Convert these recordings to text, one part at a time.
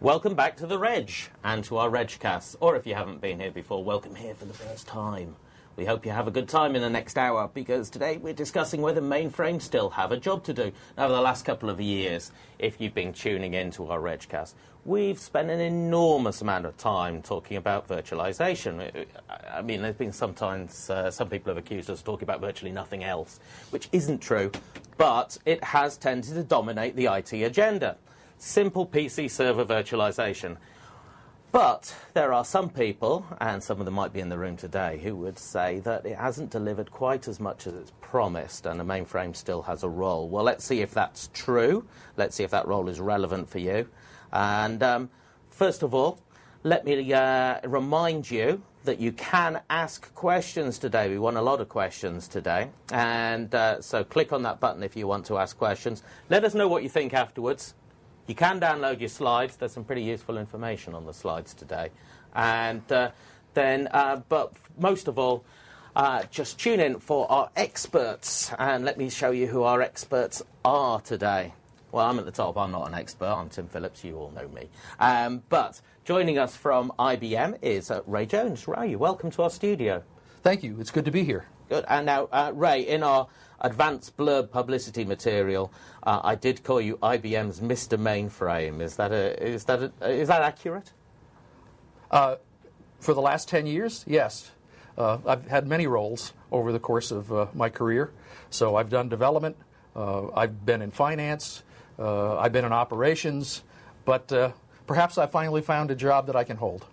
Welcome back to the Reg and to our Regcast, or if you haven't been here before, welcome here for the first time. We hope you have a good time in the next hour, because today we're discussing whether mainframes still have a job to do. Now, for the last couple of years, if you've been tuning into our Regcast, we've spent an enormous amount of time talking about virtualization. I mean, there's been sometimes some people have accused us of talking about virtually nothing else, which isn't true, but it has tended to dominate the IT agenda. Simple PC server virtualization. But there are some people, and some of them might be in the room today, who would say that it hasn't delivered quite as much as it's promised, and the mainframe still has a role. Well, let's see if that's true. Let's see if that role is relevant for you. And first of all, let me remind you that you can ask questions today. We want a lot of questions today. And so click on that button if you want to ask questions. Let us know what you think afterwards. You can download your slides. There's some pretty useful information on the slides today. And but most of all, just tune in for our experts. And let me show you who our experts are today. Well, I'm at the top. I'm not an expert. I'm Tim Phillips. You all know me. But joining us from IBM is Ray Jones. Ray, welcome to our studio. Thank you. It's good to be here. Good. And now, Ray, in our advanced blurb publicity material, I did call you IBM's Mr. Mainframe. Is that accurate? For the last 10 years, yes. I've had many roles over the course of my career. So I've done development. I've been in finance. I've been in operations. But perhaps I finally found a job that I can hold.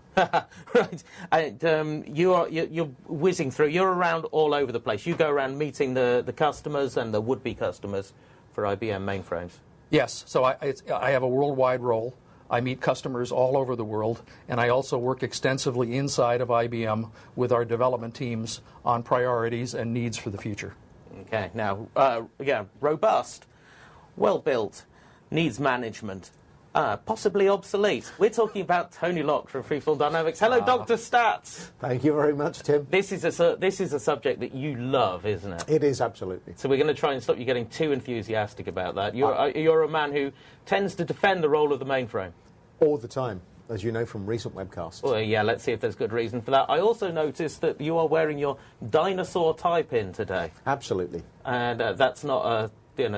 Right. And you're whizzing through. You're around all over the place. You go around meeting the customers and the would-be customers for IBM mainframes. Yes. So I have a worldwide role. I meet customers all over the world, and I also work extensively inside of IBM with our development teams on priorities and needs for the future. Okay. Now, robust, well-built, needs management. Possibly obsolete. We're talking about Tony Locke from Freeform Dynamics. Hello, Dr. Stats. Thank you very much, Tim. This is a subject that you love, isn't it? It is, absolutely. So we're going to try and stop you getting too enthusiastic about that. You're a man who tends to defend the role of the mainframe. All the time, as you know from recent webcasts. Well, yeah, let's see if there's good reason for that. I also noticed that you are wearing your dinosaur tie-pin today. Absolutely. And that's not a...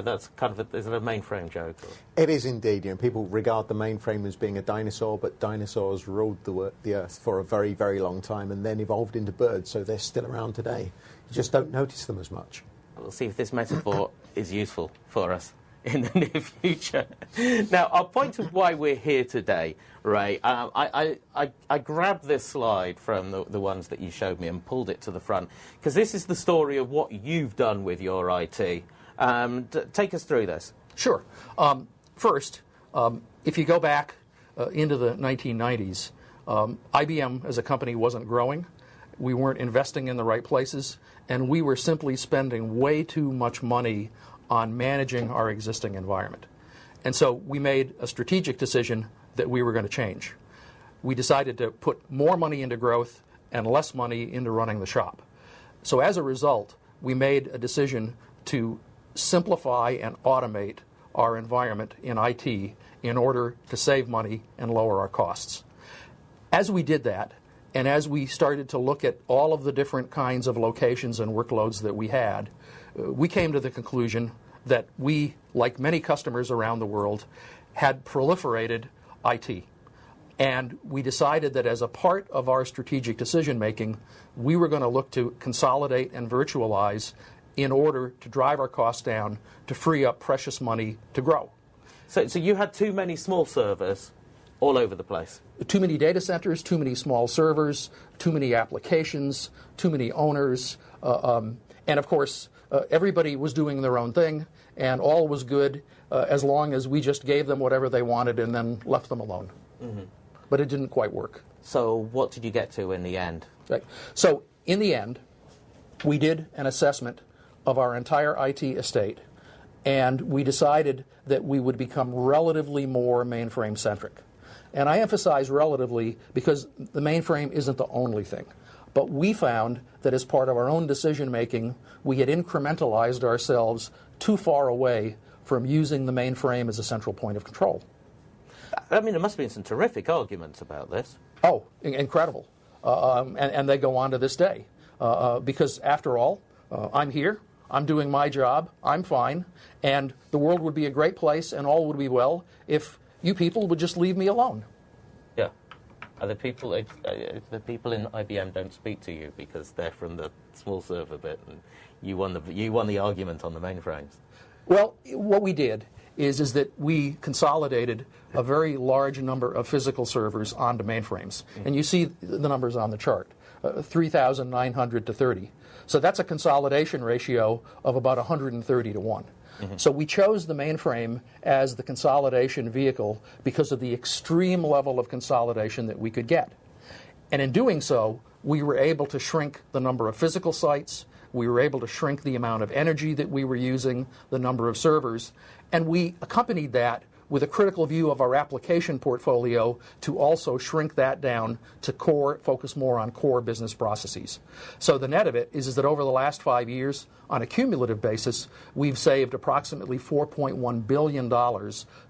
that's kind of is it a mainframe joke? Or? It is indeed. People regard the mainframe as being a dinosaur, but dinosaurs ruled the Earth for a very, very long time and then evolved into birds, so they're still around today. You just don't notice them as much. We'll see if this metaphor is useful for us in the near future. Now, our point of why we're here today, Ray, I grabbed this slide from the ones that you showed me and pulled it to the front, because this is the story of what you've done with your IT. Take us through this. Sure. First, if you go back into the 1990s, IBM as a company wasn't growing. We weren't investing in the right places, and we were simply spending way too much money on managing our existing environment. And so we made a strategic decision that we were going to change. We decided to put more money into growth and less money into running the shop. So as a result, we made a decision to simplify and automate our environment in IT in order to save money and lower our costs. As we did that, and as we started to look at all of the different kinds of locations and workloads that we had, we came to the conclusion that we, like many customers around the world, had proliferated IT. And we decided that as a part of our strategic decision-making, we were going to look to consolidate and virtualize in order to drive our costs down, to free up precious money to grow. So you had too many small servers all over the place? Too many data centers, too many small servers, too many applications, too many owners, and of course, everybody was doing their own thing, and all was good as long as we just gave them whatever they wanted and then left them alone. Mm-hmm. But it didn't quite work. So what did you get to in the end? Right. So in the end, we did an assessment of our entire IT estate, and we decided that we would become relatively more mainframe-centric. And I emphasize relatively because the mainframe isn't the only thing. But we found that as part of our own decision-making, we had incrementalized ourselves too far away from using the mainframe as a central point of control. I mean, there must have been some terrific arguments about this. Oh, incredible. And they go on to this day. Because after all, I'm here, I'm doing my job, I'm fine, and the world would be a great place and all would be well if you people would just leave me alone. Yeah. The people in IBM don't speak to you because they're from the small server bit, and you won the argument on the mainframes. Well, what we did is that we consolidated a very large number of physical servers onto mainframes. And you see the numbers on the chart, 3,900 to 30. So that's a consolidation ratio of about 130 to 1. So we chose the mainframe as the consolidation vehicle because of the extreme level of consolidation that we could get. And in doing so, we were able to shrink the number of physical sites, we were able to shrink the amount of energy that we were using, the number of servers, and we accompanied that with a critical view of our application portfolio to also shrink that down to focus more on core business processes. So the net of it is that over the last 5 years, on a cumulative basis, we've saved approximately $4.1 billion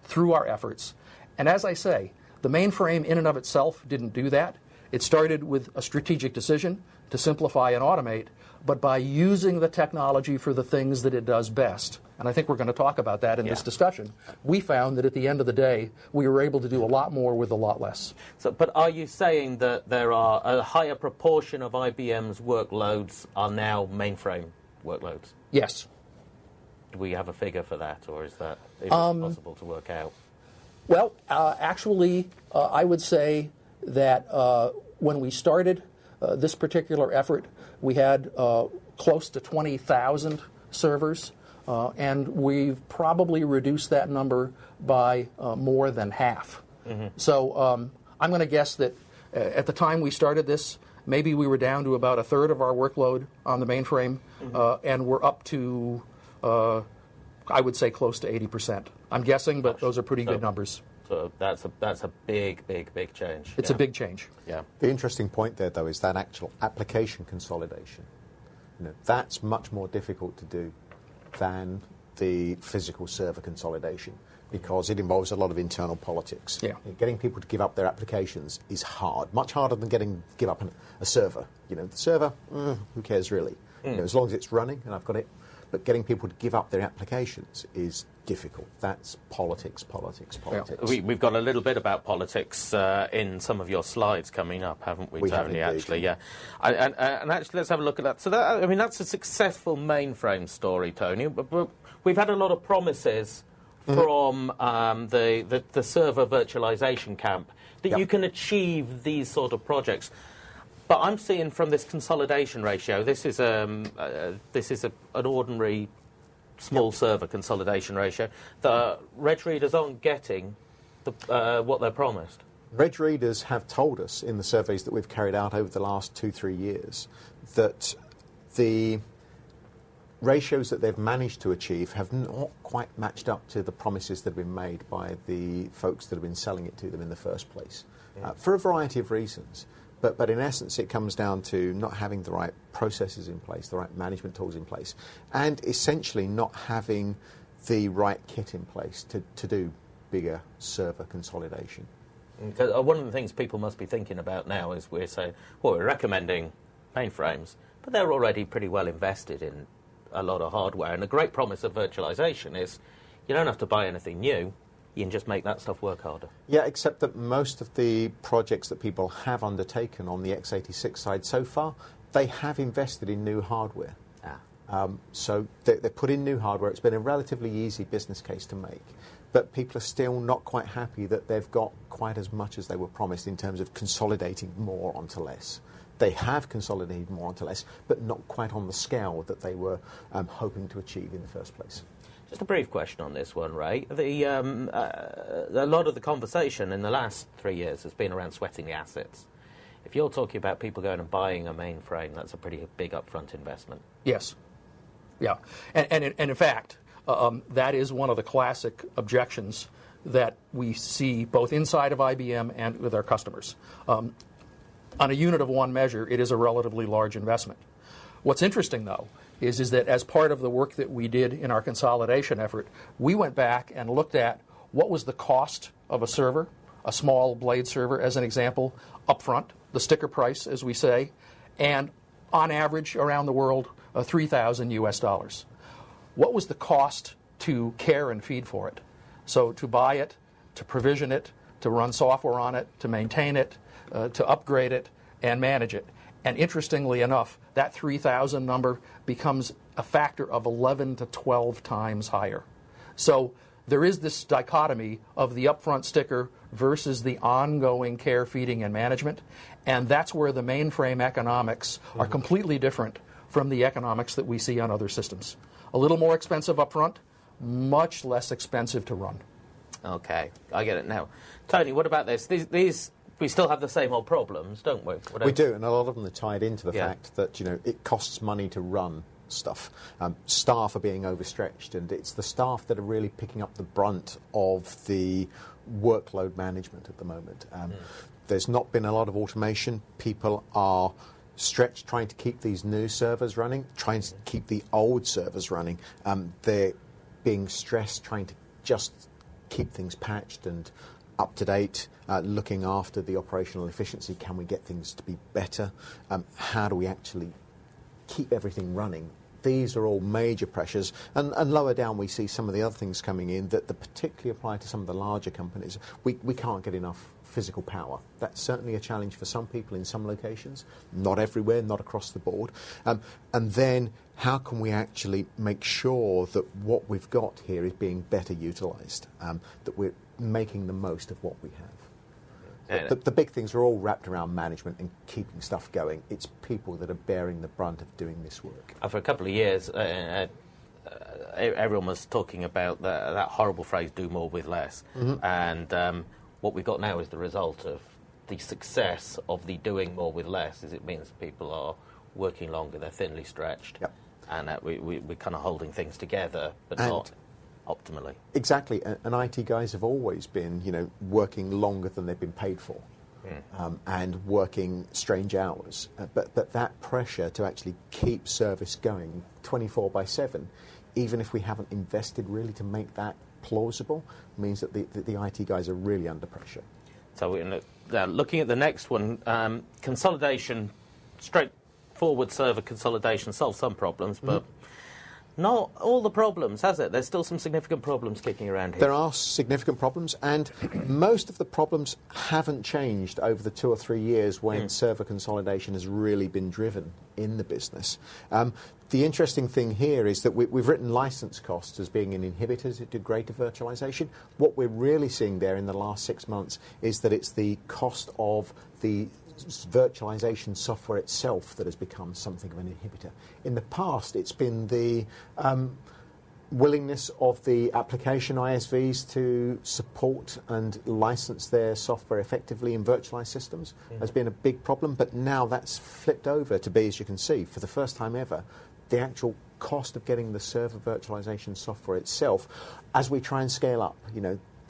through our efforts. And as I say, the mainframe in and of itself didn't do that. It started with a strategic decision to simplify and automate, but by using the technology for the things that it does best. And I think we're going to talk about that in this discussion. We found that at the end of the day, we were able to do a lot more with a lot less. So, but are you saying that there are a higher proportion of IBM's workloads are now mainframe workloads? Yes. Do we have a figure for that, or is that impossible to work out? Well, actually, I would say that when we started this particular effort, we had close to 20,000 servers, and we've probably reduced that number by more than half. So I'm going to guess that at the time we started this, maybe we were down to about a third of our workload on the mainframe, and we're up to, I would say, close to 80%. I'm guessing, but those are pretty good numbers. So that's a big change. It's a big change. Yeah. The interesting point there, though, is that actual application consolidation. That's much more difficult to do than the physical server consolidation because it involves a lot of internal politics. Yeah. Getting people to give up their applications is hard, much harder than give up a server. The server, who cares really? As long as it's running and I've got it. But getting people to give up their applications is difficult. That's politics. Yeah. We've got a little bit about politics in some of your slides coming up, haven't we, Tony? Actually, yeah. And actually, let's have a look at that. So, that's a successful mainframe story, Tony. But we've had a lot of promises from the server virtualization camp that you can achieve these sort of projects. But I'm seeing from this consolidation ratio, this is an ordinary small server consolidation ratio. The reg readers aren't getting what they're promised. Reg readers have told us in the surveys that we've carried out over the last 2-3 years that the ratios that they've managed to achieve have not quite matched up to the promises that have been made by the folks that have been selling it to them in the first place, for a variety of reasons. But in essence, it comes down to not having the right processes in place, the right management tools in place, and essentially not having the right kit in place to do bigger server consolidation. One of the things people must be thinking about now is we're saying, well, we're recommending mainframes, but they're already pretty well invested in a lot of hardware. And the great promise of virtualization is you don't have to buy anything new. You can just make that stuff work harder. Yeah, except that most of the projects that people have undertaken on the x86 side so far, they have invested in new hardware. So they put in new hardware. It's been a relatively easy business case to make. But people are still not quite happy that they've got quite as much as they were promised in terms of consolidating more onto less. They have consolidated more onto less, but not quite on the scale that they were hoping to achieve in the first place. Just a brief question on this one, Ray. A lot of the conversation in the last 3 years has been around sweating the assets. If you're talking about people going and buying a mainframe, that's a pretty big upfront investment. Yes. Yeah. And in fact, that is one of the classic objections that we see both inside of IBM and with our customers. On a unit of one measure, it is a relatively large investment. What's interesting, though, is that as part of the work that we did in our consolidation effort, we went back and looked at what was the cost of a server, a small blade server as an example, upfront, the sticker price, as we say, and on average around the world, $3,000 US. What was the cost to care and feed for it? So to buy it, to provision it, to run software on it, to maintain it, to upgrade it, and manage it. And interestingly enough, that 3,000 number becomes a factor of 11 to 12 times higher. So there is this dichotomy of the upfront sticker versus the ongoing care, feeding, and management. And that's where the mainframe economics are completely different from the economics that we see on other systems. A little more expensive upfront, much less expensive to run. Okay, I get it now. Tony, what about this? These we still have the same old problems, don't we? We do, and a lot of them are tied into the fact that it costs money to run stuff. Staff are being overstretched, and it's the staff that are really picking up the brunt of the workload management at the moment. There's not been a lot of automation. People are stretched trying to keep these new servers running, trying to keep the old servers running. They're being stressed trying to just keep things patched and up to date, looking after the operational efficiency. Can we get things to be better? How do we actually keep everything running? These are all major pressures, and lower down we see some of the other things coming in that particularly apply to some of the larger companies. We can't get enough physical power. That's certainly a challenge for some people in some locations, not everywhere, not across the board. And then how can we actually make sure that what we've got here is being better utilised, that we're making the most of what we have? The big things are all wrapped around management and keeping stuff going. It's people that are bearing the brunt of doing this work. For a couple of years, everyone was talking about that horrible phrase, do more with less. And what we've got now is the result of the success of the doing more with less, is it means people are working longer, they're thinly stretched, and that we're kind of holding things together, but not optimally. Exactly, and IT guys have always been, working longer than they've been paid for, and working strange hours. But that pressure to actually keep service going 24/7, even if we haven't invested really to make that plausible, means that the IT guys are really under pressure. So we're looking at the next one, consolidation, straightforward server consolidation solves some problems, but not all the problems, has it? There's still some significant problems kicking around here. There are significant problems, and most of the problems haven't changed over the 2 or 3 years when server consolidation has really been driven in the business. The interesting thing here is that we've written license costs as being an inhibitor to greater virtualization. What we're really seeing there in the last 6 months is that it's the cost of the virtualization software itself that has become something of an inhibitor. In the past, it's been the willingness of the application ISVs to support and license their software effectively in virtualized systems has been a big problem, but now that's flipped over to be, as you can see, for the first time ever, the actual cost of getting the server virtualization software itself as we try and scale up.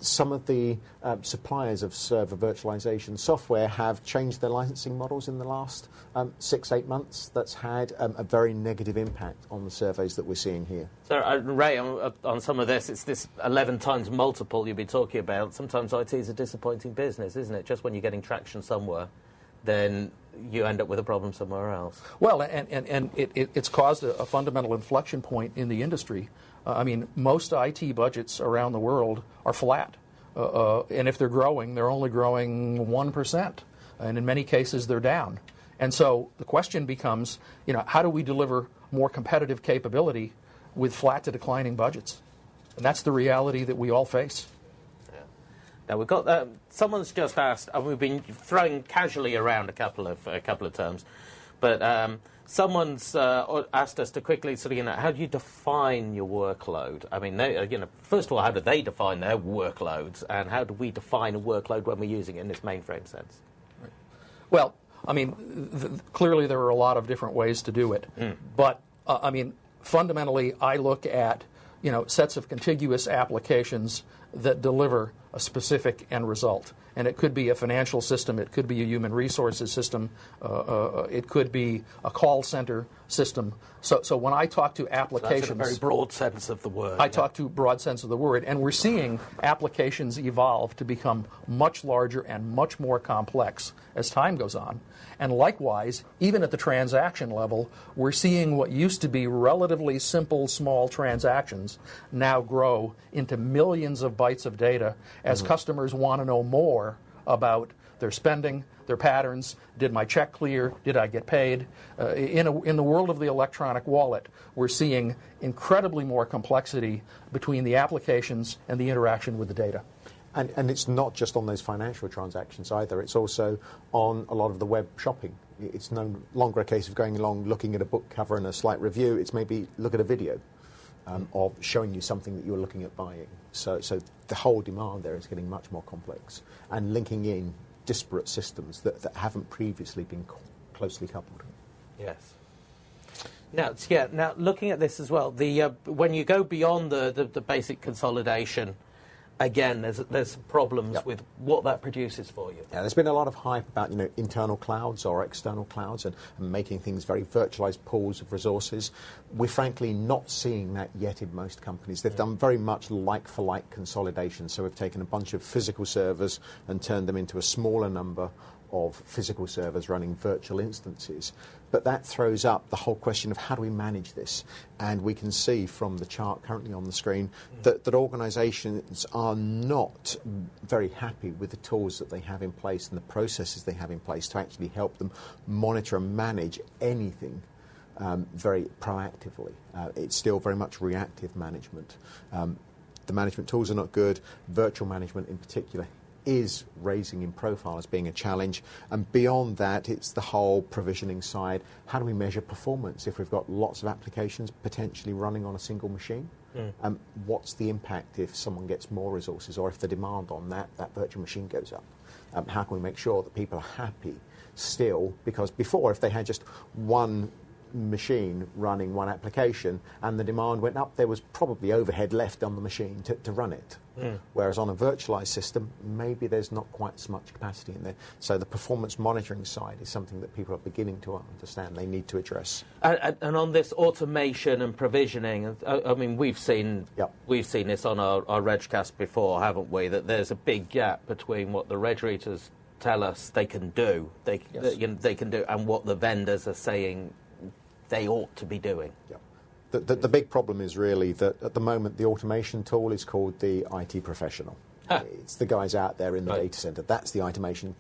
Some of the suppliers of server virtualization software have changed their licensing models in the last 6-8 months. That's had a very negative impact on the surveys that we're seeing here. So, Ray, on some of this, it's this 11 times multiple you've been talking about. Sometimes IT is a disappointing business, isn't it? Just when you're getting traction somewhere, then you end up with a problem somewhere else. Well, and it's caused a fundamental inflection point in the industry. Most IT budgets around the world are flat. And if they're growing, they're only growing 1%. And in many cases, they're down. And so the question becomes, how do we deliver more competitive capability with flat to declining budgets? And that's the reality that we all face. Now we've got someone's just asked, and we've been throwing casually around a couple of terms, but someone's asked us to quickly how do you define your workload? First of all, how do they define their workloads, and how do we define a workload when we're using it in this mainframe sense? Right. Well, clearly there are a lot of different ways to do it, but fundamentally, I look at sets of contiguous applications that deliver a specific end result. And it could be a financial system, it could be a human resources system, it could be a call center system. So when I talk to applications... So that's in a very broad sense of the word. I talk to broad sense of the word, and we're seeing applications evolve to become much larger and much more complex as time goes on. And likewise, even at the transaction level, we're seeing what used to be relatively simple, small transactions now grow into millions of bytes of data as customers want to know more about their spending, their patterns. Did my check clear? Did I get paid? In the world of the electronic wallet, we're seeing incredibly more complexity between the applications and the interaction with the data. And it's not just on those financial transactions either. It's also on a lot of the web shopping. It's no longer a case of going along, looking at a book cover and a slight review. It's maybe look at a video of showing you something that you're looking at buying. So the whole demand there is getting much more complex and linking in disparate systems that haven't previously been closely coupled. Yes. Now, looking at this as well, when you go beyond the basic consolidation, again, there's problems with what that produces for you. Yeah, there's been a lot of hype about internal clouds or external clouds and making things very virtualized pools of resources. We're frankly not seeing that yet in most companies. They've done very much like-for-like consolidation. So we've taken a bunch of physical servers and turned them into a smaller number of physical servers running virtual instances. But that throws up the whole question of how do we manage this? And we can see from the chart currently on the screen that organizations are not very happy with the tools that they have in place and the processes they have in place to actually help them monitor and manage anything very proactively. It's still very much reactive management. The management tools are not good. Virtual management in particular is raising in profile as being a challenge. And beyond that, it's the whole provisioning side. How do we measure performance if we've got lots of applications potentially running on a single machine? What's the impact if someone gets more resources or if the demand on that virtual machine goes up? How can we make sure that people are happy still? Because before, if they had just one machine running one application and the demand went up, there was probably overhead left on the machine to run it. Whereas on a virtualized system, maybe there's not quite so much capacity in there. So the performance monitoring side is something that people are beginning to understand they need to address. And on this automation and provisioning, I mean, we've seen this on our Regcast before, haven't we? That there's a big gap between what the reg readers tell us they can do, they can do, and what the vendors are saying they ought to be doing. The big problem is really that at the moment the automation tool is called the IT professional. It's the guys out there in the data center. That's the automation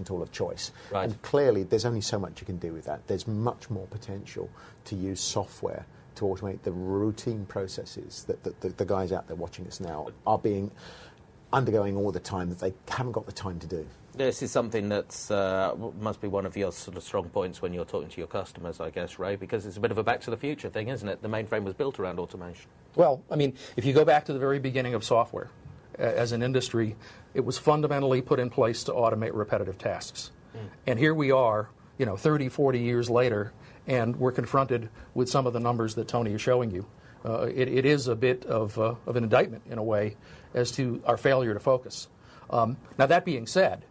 tool of choice. And clearly there's only so much you can do with that. There's much more potential to use software to automate the routine processes that the guys out there watching us now are undergoing all the time that they haven't got the time to do. This is something that's must be one of your sort of strong points when you're talking to your customers, I guess, Ray, because it's a bit of a back to the future thing, isn't it? The mainframe was built around automation. Well, I mean, if you go back to the very beginning of software, as an industry, it was fundamentally put in place to automate repetitive tasks. And here we are, 30, 40 years later, and we're confronted with some of the numbers that Tony is showing you. It is a bit of an indictment, in a way, as to our failure to focus. Now, that being said,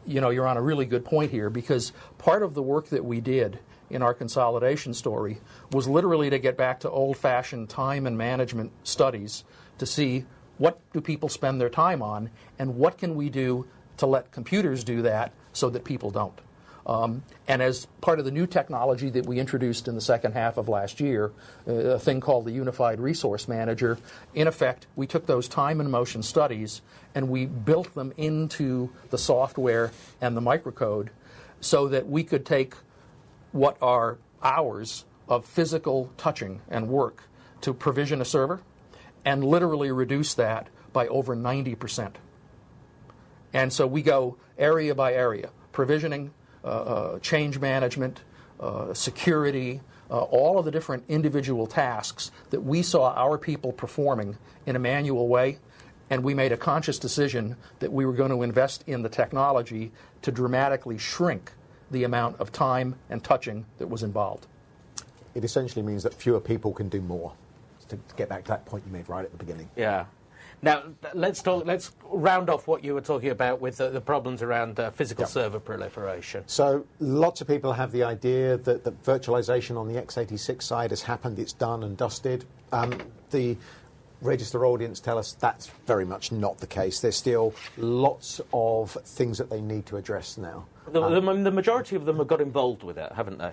you're on a really good point here, because part of the work that we did in our consolidation story was literally to get back to old-fashioned time and management studies to see what do people spend their time on and what can we do to let computers do that so that people don't. And as part of the new technology that we introduced in the second half of last year, a thing called the Unified Resource Manager, in effect, we took those time and motion studies and we built them into the software and the microcode so that we could take what are hours of physical touching and work to provision a server and literally reduce that by over 90%. And so we go area by area, provisioning, change management, security, all of the different individual tasks that we saw our people performing in a manual way, and we made a conscious decision that we were going to invest in the technology to dramatically shrink the amount of time and touching that was involved. It essentially means that fewer people can do more, to get back to that point you made right at the beginning. Yeah. Now, let's round off what you were talking about with the problems around physical server proliferation. So lots of people have the idea that the virtualization on the x86 side has happened, it's done and dusted. The register audience tell us that's very much not the case. There's still lots of things that they need to address now. The majority of them have got involved with it, haven't they?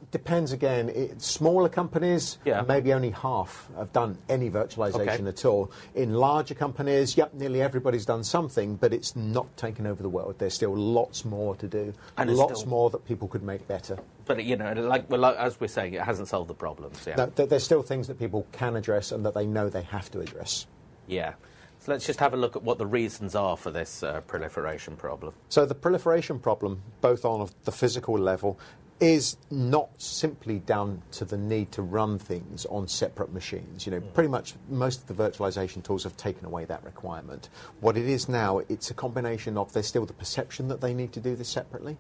Depends again. Smaller companies, maybe only half have done any virtualization at all. In larger companies, nearly everybody's done something, but it's not taken over the world. There's still lots more to do, and lots more that people could make better. But, as we're saying, it hasn't solved the problems. Yeah. No, there's still things that people can address and that they know they have to address. Yeah. So let's just have a look at what the reasons are for this proliferation problem. So the proliferation problem, both on the physical level, is not simply down to the need to run things on separate machines. Pretty much most of the virtualization tools have taken away that requirement. What it is now, it's a combination of there's still the perception that they need to do this separately,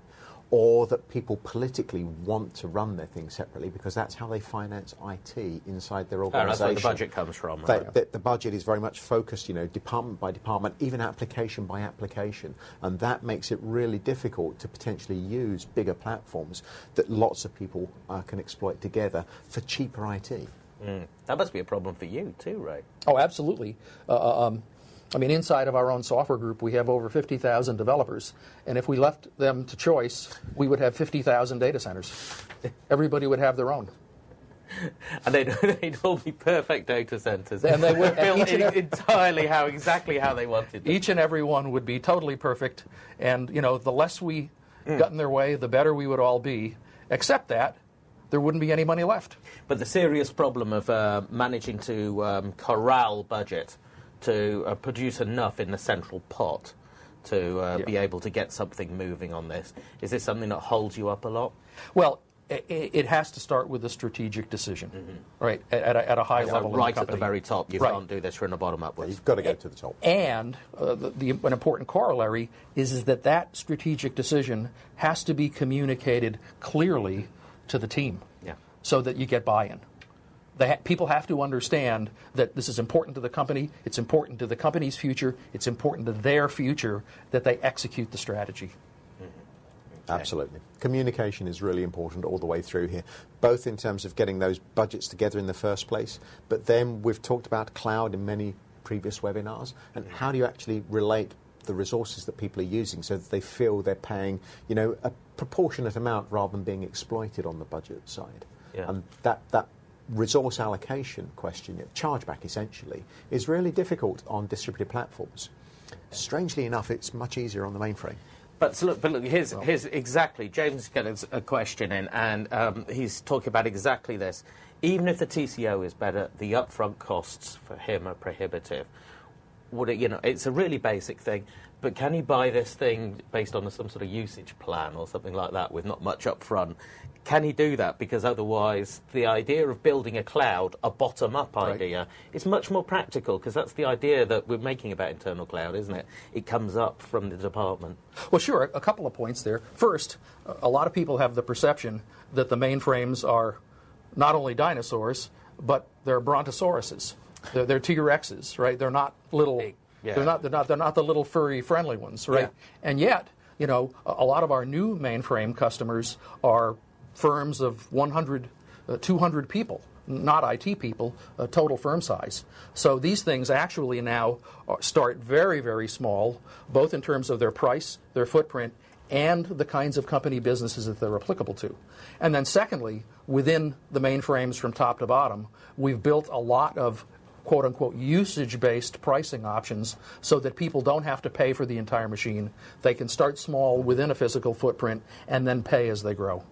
or that people politically want to run their things separately because that's how they finance IT inside their organisation. That's where the budget comes from. The budget is very much focused, department by department, even application by application, and that makes it really difficult to potentially use bigger platforms that lots of people can exploit together for cheaper IT. That must be a problem for you too, Ray. Oh, absolutely. Inside of our own software group, we have over 50,000 developers, and if we left them to choice, we would have 50,000 data centers. Everybody would have their own. And they'd all be perfect data centers. And they would built entirely exactly how they wanted them. Each and every one would be totally perfect, and the less we got in their way, the better we would all be, except that there wouldn't be any money left. But the serious problem of managing to corral budget to produce enough in the central pot to be able to get something moving on this. Is this something that holds you up a lot? Well, it has to start with a strategic decision, right, at a high level. Right at the very top. You can't do this from the bottom upwards. You've got to go to the top. And an important corollary is that strategic decision has to be communicated clearly to the team so that you get buy-in. People have to understand that this is important to the company, it's important to the company's future, it's important to their future that they execute the strategy. Absolutely. Communication is really important all the way through here, both in terms of getting those budgets together in the first place, but then we've talked about cloud in many previous webinars, and how do you actually relate the resources that people are using so that they feel they're paying, a proportionate amount rather than being exploited on the budget side. And that resource allocation question, chargeback essentially, is really difficult on distributed platforms. Strangely enough, it's much easier on the mainframe. But look, here's exactly, James got a question in, and he's talking about exactly this. Even if the TCO is better, the upfront costs for him are prohibitive. It's a really basic thing, but can you buy this thing based on some sort of usage plan or something like that with not much upfront? Can he do that? Because otherwise, the idea of building a cloud, a bottom-up idea, is much more practical, because that's the idea that we're making about internal cloud, isn't it? It comes up from the department. Well, sure. A couple of points there. First, a lot of people have the perception that the mainframes are not only dinosaurs, but they're brontosauruses. They're T-Rexes, right? They're not little. They're not the little furry friendly ones, right? Yeah. And yet, a lot of our new mainframe customers are firms of 100, 200 people, not IT people, total firm size. So these things actually now start very, very small, both in terms of their price, their footprint, and the kinds of company businesses that they're applicable to. And then secondly, within the mainframes from top to bottom, we've built a lot of quote-unquote usage-based pricing options so that people don't have to pay for the entire machine. They can start small within a physical footprint and then pay as they grow.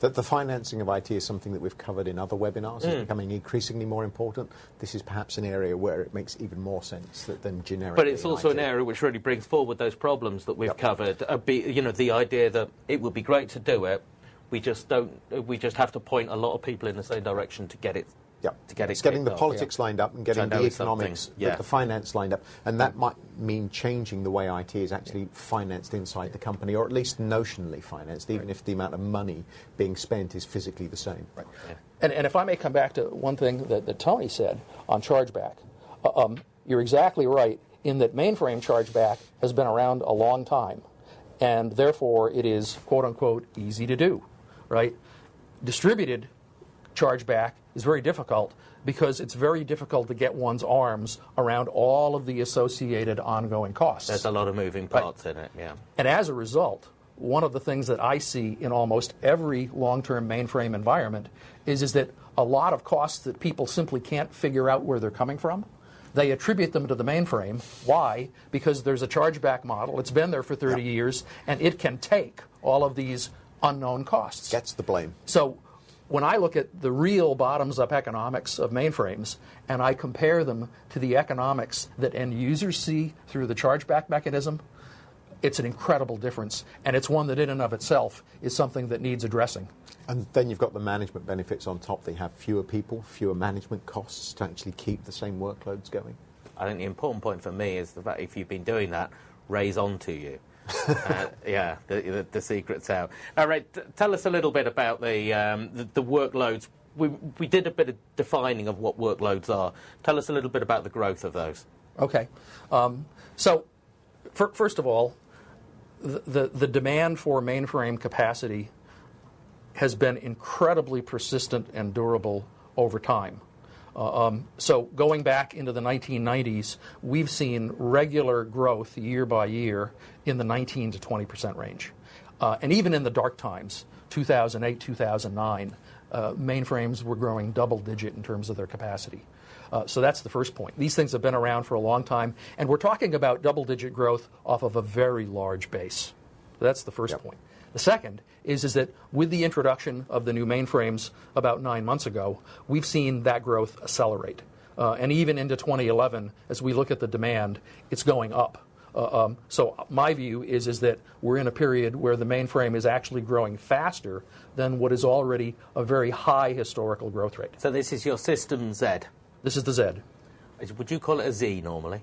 The financing of IT is something that we've covered in other webinars. It's becoming increasingly more important. This is perhaps an area where it makes even more sense than generic. But it's also an area which really brings forward those problems that we've covered. The idea that it would be great to do it, we just have to point a lot of people in the same direction to get it. It's getting the politics lined up and getting the economics, the finance lined up, and that might mean changing the way IT is actually financed inside the company, or at least notionally financed, even if the amount of money being spent is physically the same. Right. And if I may come back to one thing that Tony said on chargeback, you're exactly right in that mainframe chargeback has been around a long time, and therefore it is, quote unquote, easy to do, right? Distributed chargeback is very difficult because it's very difficult to get one's arms around all of the associated ongoing costs. There's a lot of moving parts in it, yeah. And as a result, one of the things that I see in almost every long-term mainframe environment is that a lot of costs that people simply can't figure out where they're coming from, they attribute them to the mainframe. Why? Because there's a chargeback model. It's been there for 30 years, and it can take all of these unknown costs. Gets the blame. So when I look at the real bottoms-up economics of mainframes and I compare them to the economics that end users see through the chargeback mechanism, it's an incredible difference, and it's one that in and of itself is something that needs addressing. And then you've got the management benefits on top. They have fewer people, fewer management costs to actually keep the same workloads going. I think the important point for me is the fact if you've been doing that, raise on to you. Yeah, the secret's out. All right, tell us a little bit about the workloads. We did a bit of defining of what workloads are. Tell us a little bit about the growth of those. Okay. First of all, the demand for mainframe capacity has been incredibly persistent and durable over time. So going back into the 1990s, we've seen regular growth year by year in the 19 to 20% range. And even in the dark times, 2008, 2009, mainframes were growing double-digit in terms of their capacity. So that's the first point. These things have been around for a long time, and we're talking about double-digit growth off of a very large base. That's the first point. The second is that with the introduction of the new mainframes about 9 months ago, we've seen that growth accelerate. And even into 2011, as we look at the demand, it's going up. So my view is that we're in a period where the mainframe is actually growing faster than what is already a very high historical growth rate. So this is your system Z? This is the Z. Would you call it a Z normally?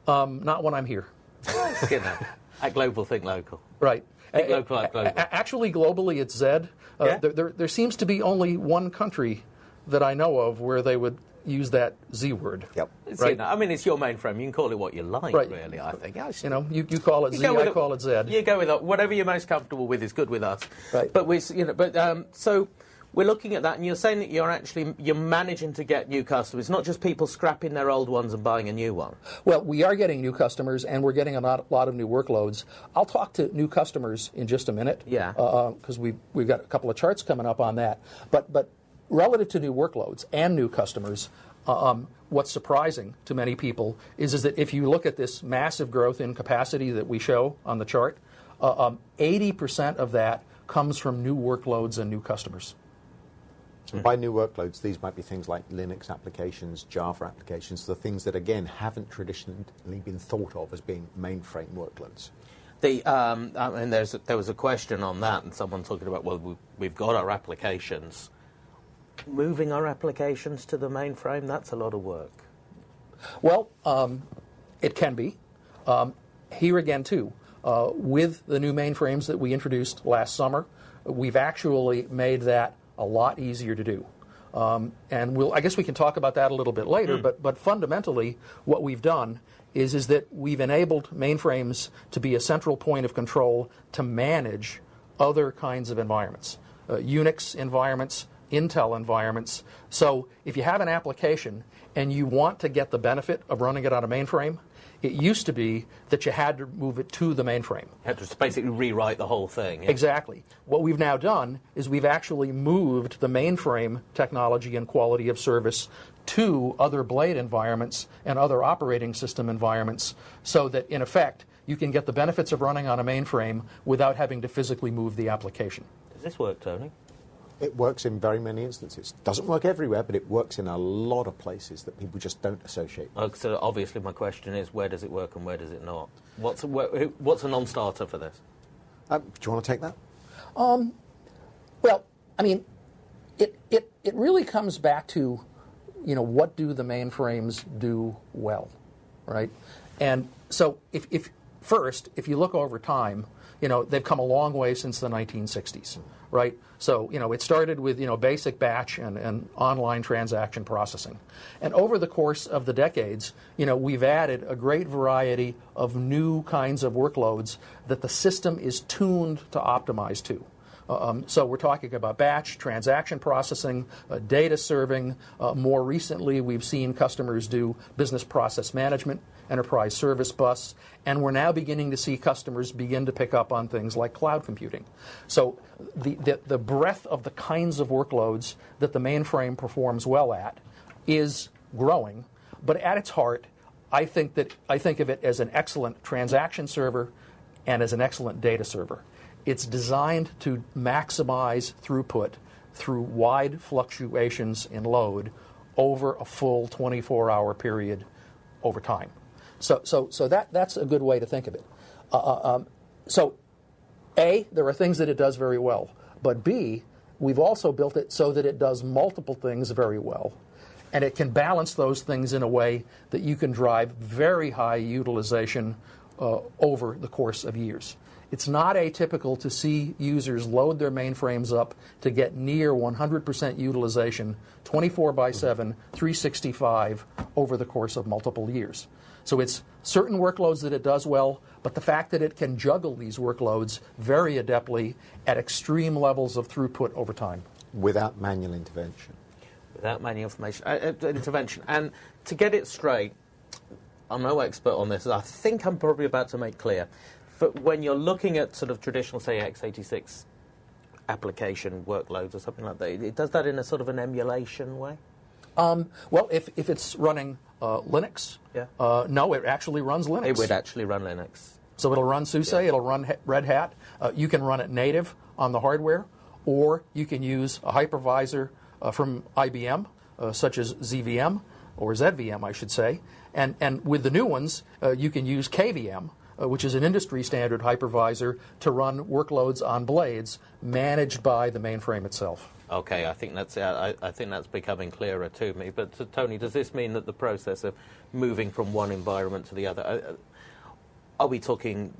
Not when I'm here. You know, at global, think local. Right. Think local, act global. Actually, globally, it's Z. Yeah? There seems to be only one country that I know of where they would use that Z word. Yep. Right. You know, I mean, it's your mainframe. You can call it what you like, really, I think. You know, you call it Z, I call it Z. You go with it. Whatever you're most comfortable with is good with us. Right. But so we're looking at that, and you're saying that you're managing to get new customers, not just people scrapping their old ones and buying a new one. Well, we are getting new customers, and we're getting a lot of new workloads. I'll talk to new customers in just a minute. Yeah. Because we've got a couple of charts coming up on that. But relative to new workloads and new customers, what's surprising to many people is that if you look at this massive growth in capacity that we show on the chart, 80% of that comes from new workloads and new customers. And by new workloads, these might be things like Linux applications, Java applications, the things that, again, haven't traditionally been thought of as being mainframe workloads. There was a question on that, and someone talking about, well, we've got our applications. Moving our applications to the mainframe, that's a lot of work. Well, it can be. Here again, too, with the new mainframes that we introduced last summer, we've actually made that a lot easier to do. And I guess we can talk about that a little bit later, but fundamentally what we've done is that we've enabled mainframes to be a central point of control to manage other kinds of environments, Unix environments, Intel environments. So if you have an application and you want to get the benefit of running it on a mainframe, it used to be that you had to move it to the mainframe. You had to basically rewrite the whole thing. Yeah? Exactly. What we've now done is we've actually moved the mainframe technology and quality of service to other blade environments and other operating system environments so that, in effect, you can get the benefits of running on a mainframe without having to physically move the application. Does this work, Tony? It works in very many instances. Doesn't work everywhere, but it works in a lot of places that people just don't associate with. So obviously my question is, where does it work and where does it not? What's a non-starter for this? Do you want to take that? Well, I mean, it really comes back to, what do the mainframes do well, right? And so if you look over time, they've come a long way since the 1960s, right? So, it started with, basic batch and online transaction processing. And over the course of the decades, we've added a great variety of new kinds of workloads that the system is tuned to optimize to. So we're talking about batch, transaction processing, data serving. More recently, we've seen customers do business process management, enterprise service bus, and we're now beginning to see customers begin to pick up on things like cloud computing. So the breadth of the kinds of workloads that the mainframe performs well at is growing, but at its heart, I think of it as an excellent transaction server and as an excellent data server. It's designed to maximize throughput through wide fluctuations in load over a full 24-hour period over time. So that's a good way to think of it. So A, there are things that it does very well, but B, we've also built it so that it does multiple things very well, and it can balance those things in a way that you can drive very high utilization over the course of years. It's not atypical to see users load their mainframes up to get near 100% utilization 24/7, 365 over the course of multiple years. So it's certain workloads that it does well, but the fact that it can juggle these workloads very adeptly at extreme levels of throughput over time. Without manual intervention. Without manual intervention. And to get it straight, I'm no expert on this. I think I'm probably about to make clear. But when you're looking at sort of traditional, say, x86 application workloads or something like that, it does that in a sort of an emulation way? Well, if it's running Linux, no, it actually runs Linux. It would actually run Linux. So it'll run SUSE, it'll run Red Hat. You can run it native on the hardware, or you can use a hypervisor from IBM, such as ZVM, or ZVM, I should say. And with the new ones, you can use KVM, which is an industry standard hypervisor to run workloads on blades managed by the mainframe itself. Okay, I think that's becoming clearer to me. But Tony, does this mean that the process of moving from one environment to the other, are we talking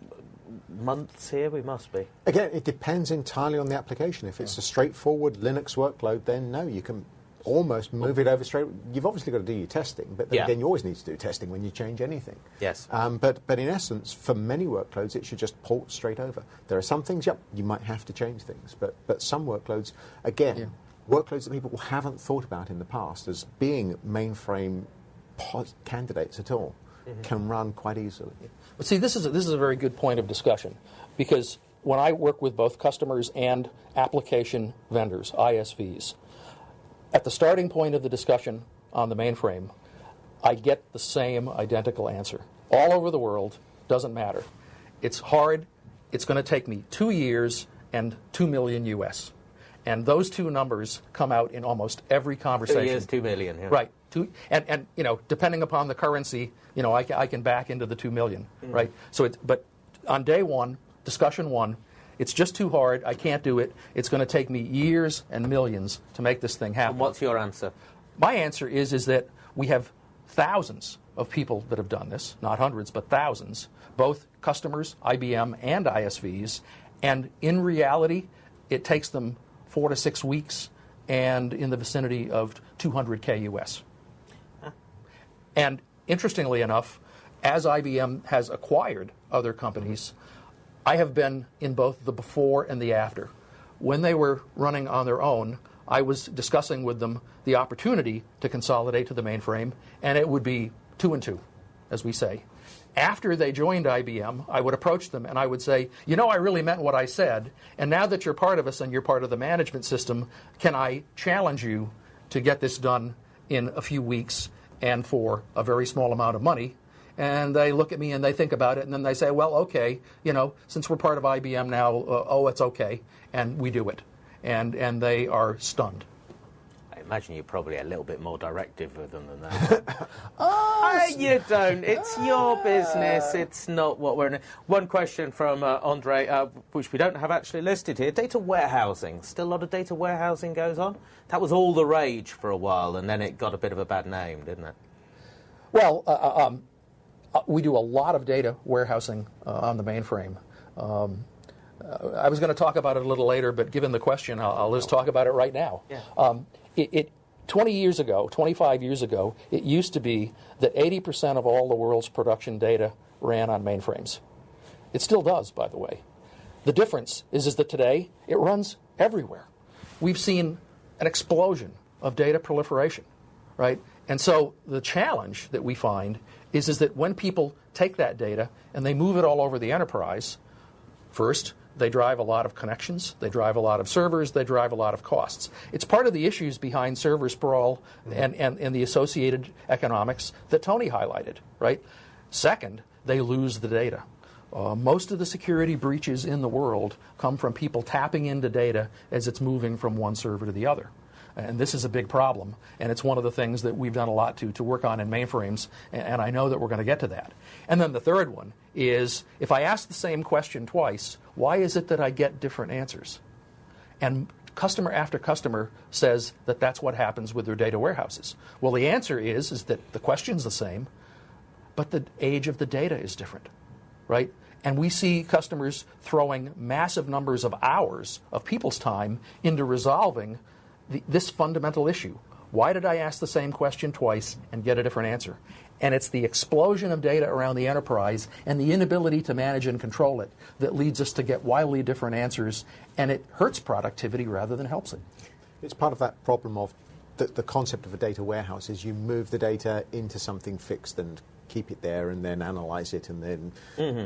months here? We must be. Again, it depends entirely on the application. If it's a straightforward Linux workload, then no, you can almost move it over straight. You've obviously got to do your testing, but then again, you always need to do testing when you change anything. Yes. But in essence, for many workloads, it should just port straight over. There are some things, you might have to change things, but some workloads, again, workloads that people haven't thought about in the past as being mainframe candidates at all, can run quite easily. But see, this is a very good point of discussion, because when I work with both customers and application vendors, ISVs, at the starting point of the discussion on the mainframe, I get the same identical answer. All over the world, doesn't matter. It's hard. It's going to take me 2 years and 2 million US. And those two numbers come out in almost every conversation. 2 years, 2 million. Yeah. Right. And depending upon the currency, I can back into the 2 million. Right. So but on day one, discussion one, it's just too hard. I can't do it. It's going to take me years and millions to make this thing happen. And what's your answer? My answer is that we have thousands of people that have done this, not hundreds, but thousands, both customers, IBM, and ISVs. And in reality, it takes them 4 to 6 weeks and in the vicinity of 200K US. And interestingly enough, as IBM has acquired other companies, I have been in both the before and the after. When they were running on their own, I was discussing with them the opportunity to consolidate to the mainframe, and it would be 2 and 2, as we say. After they joined IBM, I would approach them and I would say, I really meant what I said, and now that you're part of us and you're part of the management system, can I challenge you to get this done in a few weeks and for a very small amount of money? And they look at me and they think about it, and then they say, well, okay, since we're part of IBM now, it's okay, and we do it. And they are stunned. I imagine you're probably a little bit more directive with them than that. You don't. It's your business. It's not what we're in. One question from Andre, which we don't have actually listed here. Data warehousing. Still a lot of data warehousing goes on? That was all the rage for a while, and then it got a bit of a bad name, didn't it? Well, we do a lot of data warehousing on the mainframe. I was going to talk about it a little later, but given the question, I'll just talk about it right now. Yeah. 20 years ago, 25 years ago, it used to be that 80% of all the world's production data ran on mainframes. It still does, by the way. The difference is that today it runs everywhere. We've seen an explosion of data proliferation, right? And so the challenge that we find is that when people take that data and they move it all over the enterprise, first, they drive a lot of connections, they drive a lot of servers, they drive a lot of costs. It's part of the issues behind server sprawl and the associated economics that Tony highlighted, right? Second, they lose the data. Most of the security breaches in the world come from people tapping into data as it's moving from one server to the other. And this is a big problem, and it's one of the things that we've done a lot to work on in mainframes, and I know that we're going to get to that. And then the third one is, if I ask the same question twice, why is it that I get different answers? And customer after customer says that that's what happens with their data warehouses. Well, the answer is that the question's the same, but the age of the data is different, right? And we see customers throwing massive numbers of hours of people's time into resolving this fundamental issue. Why did I ask the same question twice and get a different answer? And it's the explosion of data around the enterprise and the inability to manage and control it that leads us to get wildly different answers, and it hurts productivity rather than helps it. It's part of that problem of the concept of a data warehouse is you move the data into something fixed and keep it there and then analyze it and then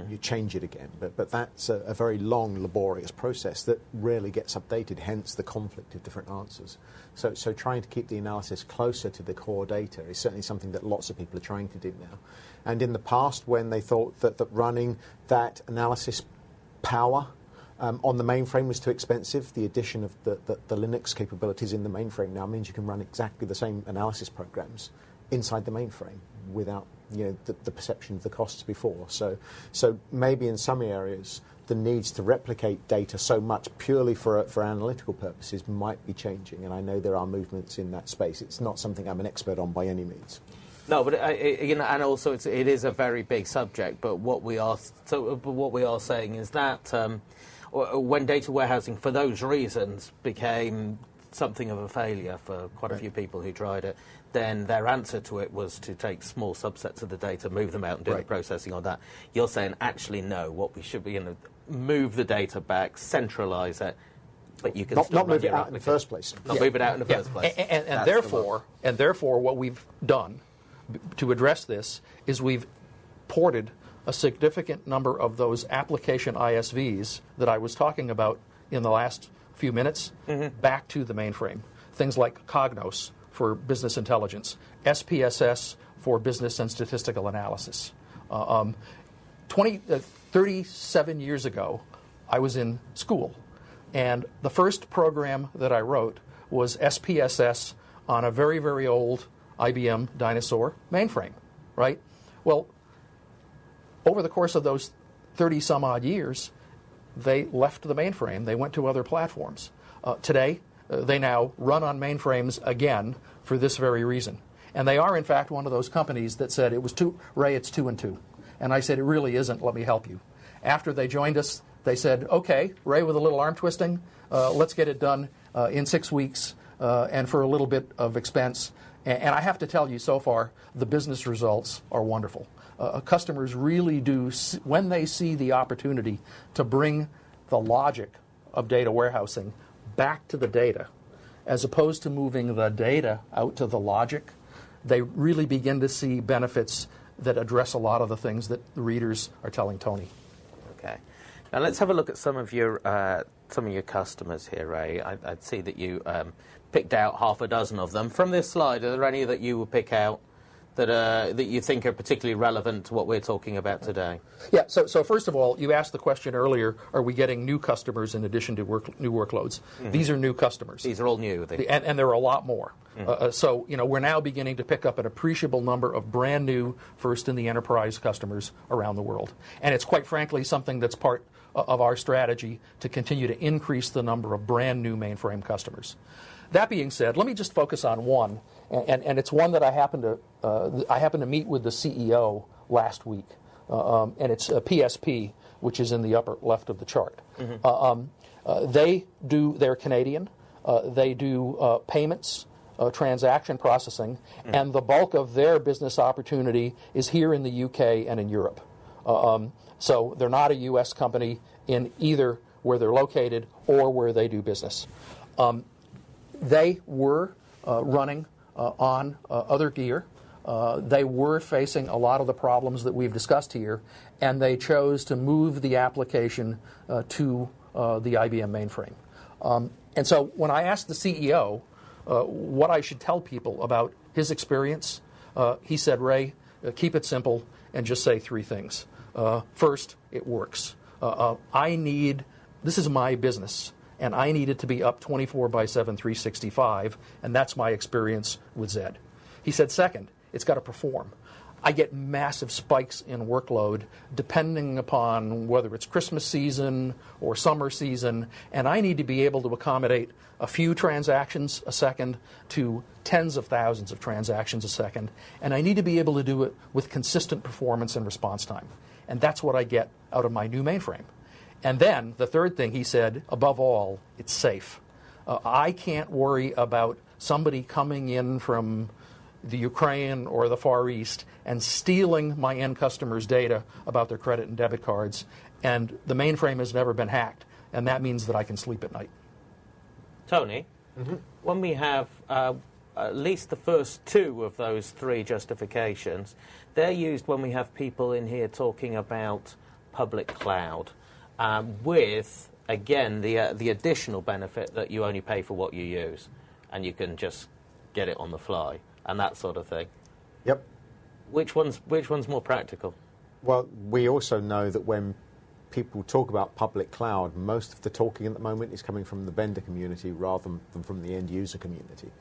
you change it again. But that's a very long, laborious process that rarely gets updated, hence the conflict of different answers. So trying to keep the analysis closer to the core data is certainly something that lots of people are trying to do now. And in the past, when they thought that running that analysis power on the mainframe was too expensive, the addition of the Linux capabilities in the mainframe now means you can run exactly the same analysis programs inside the mainframe without the perception of the costs before. So maybe in some areas the needs to replicate data so much purely for analytical purposes might be changing, and I know there are movements in that space. It's not something I'm an expert on by any means. No, but and also it is a very big subject. But what we are saying is that when data warehousing, for those reasons, became something of a failure for quite a few people who tried it, then their answer to it was to take small subsets of the data, move them out and do the processing on that. You're saying, actually, no, what we should be, move the data back, centralize it, but you can not move it out in the first place. Not move it out in the first place. And therefore, what we've done to address this is we've ported a significant number of those application ISVs that I was talking about in the last few minutes back to the mainframe. Things like Cognos for business intelligence, SPSS for business and statistical analysis. 37 years ago, I was in school, and the first program that I wrote was SPSS on a very, very old IBM Dinosaur mainframe, right? Well, over the course of those 30-some-odd years, they left the mainframe. They went to other platforms. Today, they now run on mainframes again for this very reason. And they are, in fact, one of those companies that said, Ray, it's 2 and 2. And I said, it really isn't. Let me help you. After they joined us, they said, okay, Ray, with a little arm twisting, let's get it done in 6 weeks and for a little bit of expense. And I have to tell you, so far, the business results are wonderful. Customers really do, when they see the opportunity to bring the logic of data warehousing back to the data, as opposed to moving the data out to the logic, they really begin to see benefits that address a lot of the things that the readers are telling Tony. Okay. Now let's have a look at some of your customers here, Ray. I'd see that you picked out half a dozen of them. From this slide, are there any that you would pick out that you think are particularly relevant to what we're talking about today? Yeah, so first of all, you asked the question earlier, are we getting new customers in addition to new workloads? These are new customers. These are all new. And there are a lot more. So we're now beginning to pick up an appreciable number of brand new first in the enterprise customers around the world. And it's quite frankly something that's part of our strategy to continue to increase the number of brand new mainframe customers. That being said, let me just focus on one, and it's one that I happened to meet with the CEO last week. and it's PSP, which is in the upper left of the chart. They're Canadian. They do payments, transaction processing, and the bulk of their business opportunity is here in the UK and in Europe. So they're not a U.S. company in either where they're located or where they do business. They were running on other gear. They were facing a lot of the problems that we've discussed here, and they chose to move the application to the IBM mainframe. And so when I asked the CEO what I should tell people about his experience, he said, Ray, keep it simple and just say three things. First, it works. This is my business, and I need it to be up 24/7, 365, and that's my experience with Zed. He said, second, it's got to perform. I get massive spikes in workload depending upon whether it's Christmas season or summer season, and I need to be able to accommodate a few transactions a second to tens of thousands of transactions a second, and I need to be able to do it with consistent performance and response time. And that's what I get out of my new mainframe. And then the third thing he said, above all, it's safe. I can't worry about somebody coming in from the Ukraine or the Far East and stealing my end customers' data about their credit and debit cards. And the mainframe has never been hacked, and that means that I can sleep at night. Tony, when we have at least the first two of those three justifications, they're used when we have people in here talking about public cloud with, again, the additional benefit that you only pay for what you use and you can just get it on the fly and that sort of thing. Yep. Which one's more practical? Well, we also know that when people talk about public cloud, most of the talking at the moment is coming from the vendor community rather than from the end user community.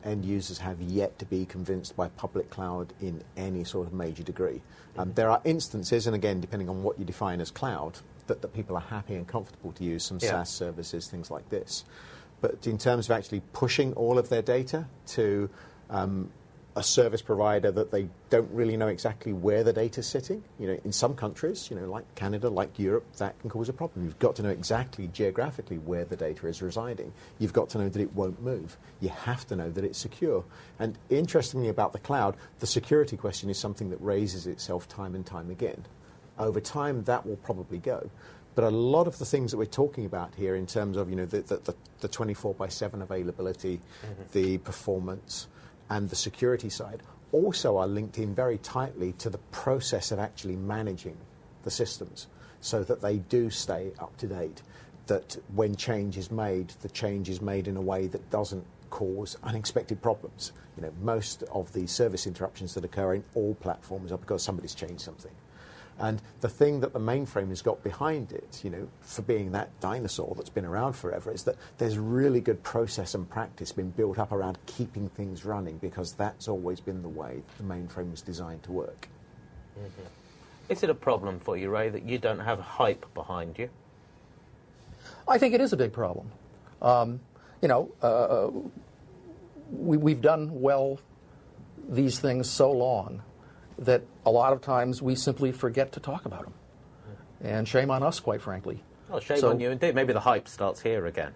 End users have yet to be convinced by public cloud in any sort of major degree. There are instances, and again, depending on what you define as cloud, that people are happy and comfortable to use some SaaS services, things like this. But in terms of actually pushing all of their data to a service provider that they don't really know exactly where the data's sitting. In some countries, like Canada, like Europe, that can cause a problem. You've got to know exactly geographically where the data is residing. You've got to know that it won't move. You have to know that it's secure. And interestingly about the cloud, the security question is something that raises itself time and time again. Over time, that will probably go. But a lot of the things that we're talking about here in terms of, the 24/7 availability, the performance, and the security side also are linked in very tightly to the process of actually managing the systems so that they do stay up to date, that when change is made, the change is made in a way that doesn't cause unexpected problems. Most of the service interruptions that occur in all platforms are because somebody's changed something. And the thing that the mainframe has got behind it, for being that dinosaur that's been around forever, is that there's really good process and practice been built up around keeping things running because that's always been the way the mainframe was designed to work. Is it a problem for you, Ray, that you don't have hype behind you? I think it is a big problem. We've done well these things so long that a lot of times we simply forget to talk about them. And shame on us, quite frankly. Well, shame on you indeed. Maybe the hype starts here again.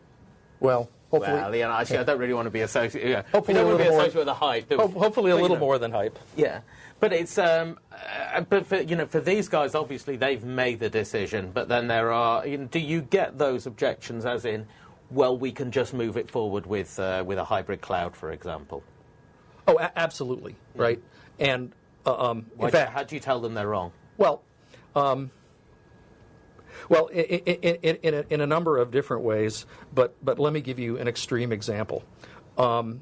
Well, hopefully... Well, actually, I don't really want to be associated... Yeah. Hopefully we don't want to be associated with the hype. Hopefully a little more than hype. Yeah. But it's... but for these guys, obviously, they've made the decision. But then there are... do you get those objections as in, well, we can just move it forward with a hybrid cloud, for example? Oh, absolutely. Right. And... in fact, how do you tell them they're wrong? Well, in a number of different ways, but let me give you an extreme example. You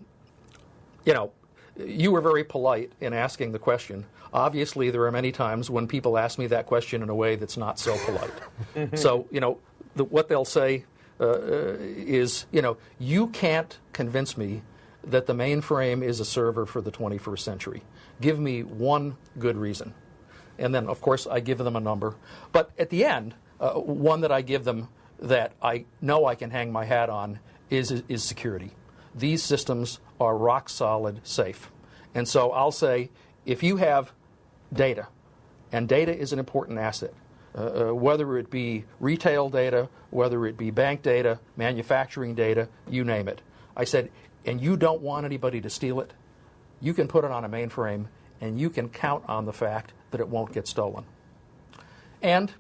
were very polite in asking the question. Obviously, there are many times when people ask me that question in a way that's not so polite. So, what they'll say is, you can't convince me that the mainframe is a server for the 21st century. Give me one good reason. And then, of course, I give them a number. But at the end, one that I give them that I know I can hang my hat on is security. These systems are rock solid safe. And so I'll say, if you have data And data is an important asset. Whether it be retail data, whether it be bank data, manufacturing data, you name it. I said, and you don't want anybody to steal it, you can put it on a mainframe and you can count on the fact that it won't get stolen. And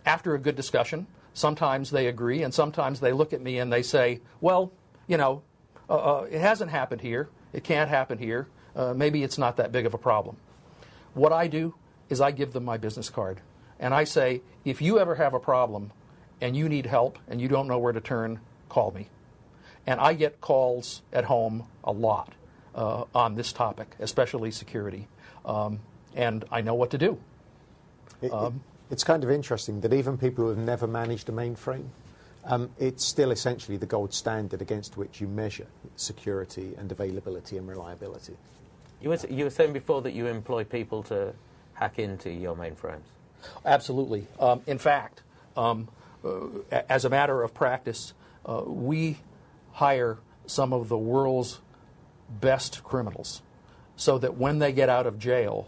after a good discussion, sometimes they agree and sometimes they look at me and they say, well, it hasn't happened here, it can't happen here, maybe it's not that big of a problem. What I do is I give them my business card. And I say, if you ever have a problem and you need help and you don't know where to turn, call me. And I get calls at home a lot on this topic, especially security. And I know what to do. It's kind of interesting that even people who have never managed a mainframe, it's still essentially the gold standard against which you measure security and availability and reliability. You were saying before that you employ people to hack into your mainframes. Absolutely. In fact, as a matter of practice, we hire some of the world's best criminals so that when they get out of jail,